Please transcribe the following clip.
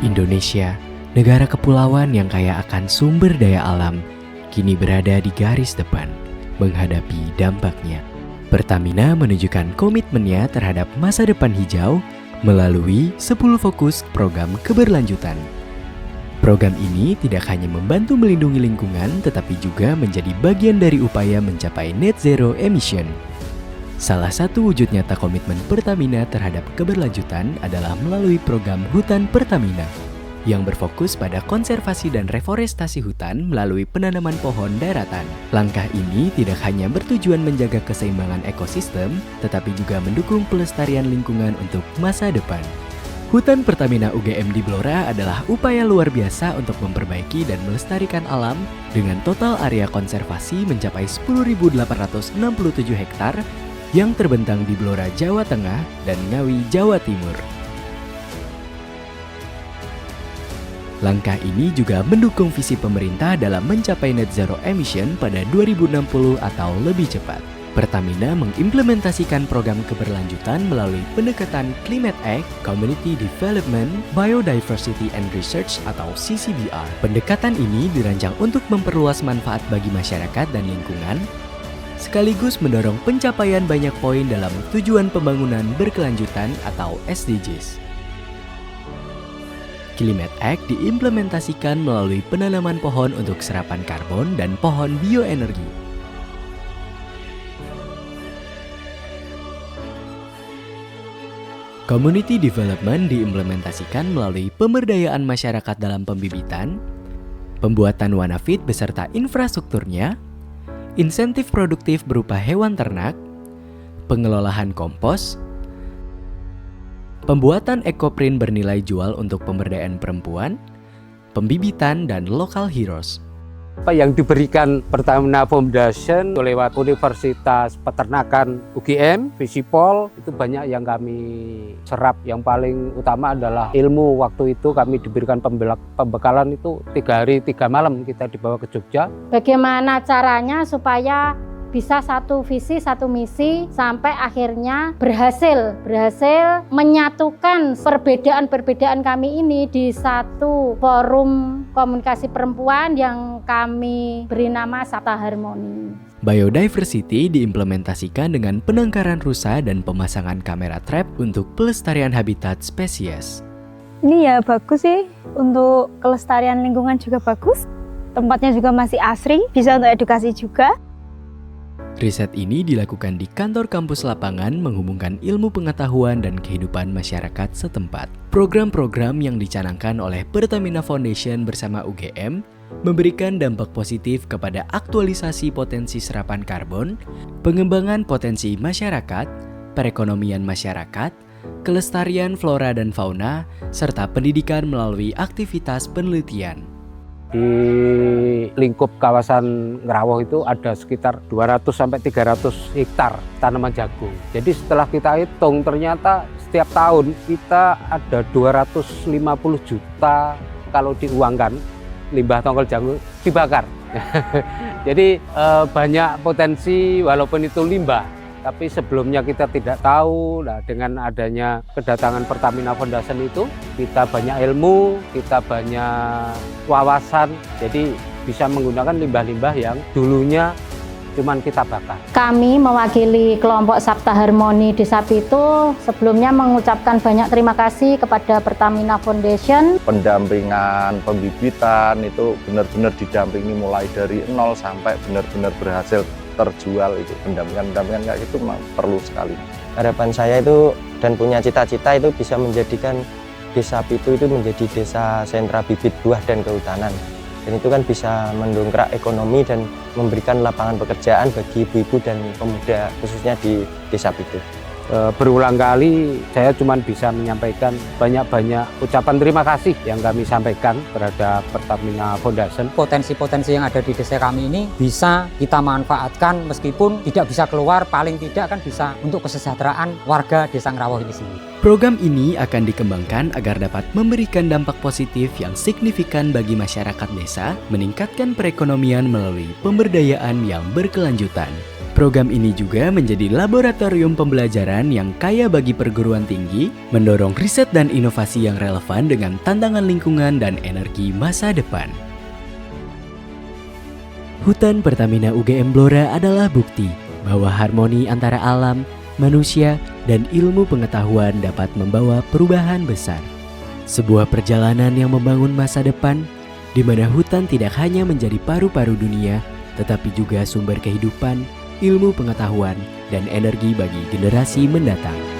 Indonesia, negara kepulauan yang kaya akan sumber daya alam, kini berada di garis depan menghadapi dampaknya. Pertamina menunjukkan komitmennya terhadap masa depan hijau melalui 10 fokus program keberlanjutan. Program ini tidak hanya membantu melindungi lingkungan, tetapi juga menjadi bagian dari upaya mencapai net zero emission. Salah satu wujud nyata komitmen Pertamina terhadap keberlanjutan adalah melalui program Hutan Pertamina, yang berfokus pada konservasi dan reforestasi hutan melalui penanaman pohon daratan. Langkah ini tidak hanya bertujuan menjaga keseimbangan ekosistem, tetapi juga mendukung pelestarian lingkungan untuk masa depan. Hutan Pertamina UGM di Blora adalah upaya luar biasa untuk memperbaiki dan melestarikan alam dengan total area konservasi mencapai 10.867 hektar yang terbentang di Blora, Jawa Tengah dan Ngawi, Jawa Timur. Langkah ini juga mendukung visi pemerintah dalam mencapai net zero emission pada 2060 atau lebih cepat. Pertamina mengimplementasikan program keberlanjutan melalui pendekatan Climate Act, Community Development, Biodiversity and Research atau CCBR. Pendekatan ini dirancang untuk memperluas manfaat bagi masyarakat dan lingkungan, sekaligus mendorong pencapaian banyak poin dalam tujuan pembangunan berkelanjutan atau SDGs. Climate Act diimplementasikan melalui penanaman pohon untuk serapan karbon dan pohon bioenergi. Community Development diimplementasikan melalui pemberdayaan masyarakat dalam pembibitan, pembuatan wanafit beserta infrastrukturnya, insentif produktif berupa hewan ternak, pengelolaan kompos, pembuatan ekoprint bernilai jual untuk pemberdayaan perempuan, pembibitan, dan local heroes. Apa yang diberikan Pertamina Foundation lewat Universitas Peternakan UGM, Visipol, itu banyak yang kami serap. Yang paling utama adalah ilmu. Waktu itu kami diberikan pembekalan itu 3 hari 3 malam kita dibawa ke Jogja. Bagaimana caranya supaya bisa satu visi, satu misi, sampai akhirnya berhasil menyatukan perbedaan-perbedaan kami ini di satu forum komunikasi perempuan yang kami beri nama Sabta Harmoni. Biodiversity diimplementasikan dengan penangkaran rusa dan pemasangan kamera trap untuk pelestarian habitat spesies. Ini ya bagus sih, untuk kelestarian lingkungan juga bagus. Tempatnya juga masih asri, bisa untuk edukasi juga. Riset ini dilakukan di kantor kampus lapangan menghubungkan ilmu pengetahuan dan kehidupan masyarakat setempat. Program-program yang dicanangkan oleh Pertamina Foundation bersama UGM memberikan dampak positif kepada aktualisasi potensi serapan karbon, pengembangan potensi masyarakat, perekonomian masyarakat, kelestarian flora dan fauna, serta pendidikan melalui aktivitas penelitian. Di lingkup kawasan Ngrawuh itu ada sekitar 200-300 hektar tanaman jagung. Jadi setelah kita hitung ternyata setiap tahun kita ada 250 juta kalau diuangkan limbah tongkol jagung dibakar. Jadi banyak potensi walaupun itu limbah. Tapi sebelumnya kita tidak tahu. Nah, dengan adanya kedatangan Pertamina Foundation itu, kita banyak ilmu, kita banyak wawasan, jadi bisa menggunakan limbah-limbah yang dulunya cuman kita bakar. Kami mewakili kelompok Sabta Harmoni Desa Pitu sebelumnya mengucapkan banyak terima kasih kepada Pertamina Foundation. Pendampingan, pembibitan itu benar-benar didampingi mulai dari nol sampai benar-benar berhasil terjual. Itu pendampingan kayak gitu perlu sekali. Harapan saya itu dan punya cita-cita itu bisa menjadikan Desa Pitu itu menjadi desa sentra bibit buah dan kehutanan. Dan itu kan bisa mendongkrak ekonomi dan memberikan lapangan pekerjaan bagi ibu-ibu dan pemuda khususnya di Desa Pitu. Berulang kali saya cuma bisa menyampaikan banyak-banyak ucapan terima kasih yang kami sampaikan terhadap Pertamina Foundation. Potensi-potensi yang ada di desa kami ini bisa kita manfaatkan meskipun tidak bisa keluar, paling tidak kan bisa untuk kesejahteraan warga Desa Ngrawuh ini sendiri. Program ini akan dikembangkan agar dapat memberikan dampak positif yang signifikan bagi masyarakat desa, meningkatkan perekonomian melalui pemberdayaan yang berkelanjutan. Program ini juga menjadi laboratorium pembelajaran yang kaya bagi perguruan tinggi, mendorong riset dan inovasi yang relevan dengan tantangan lingkungan dan energi masa depan. Hutan Pertamina UGM Blora adalah bukti bahwa harmoni antara alam, manusia, dan ilmu pengetahuan dapat membawa perubahan besar. Sebuah perjalanan yang membangun masa depan, di mana hutan tidak hanya menjadi paru-paru dunia, tetapi juga sumber kehidupan, ilmu pengetahuan, dan energi bagi generasi mendatang.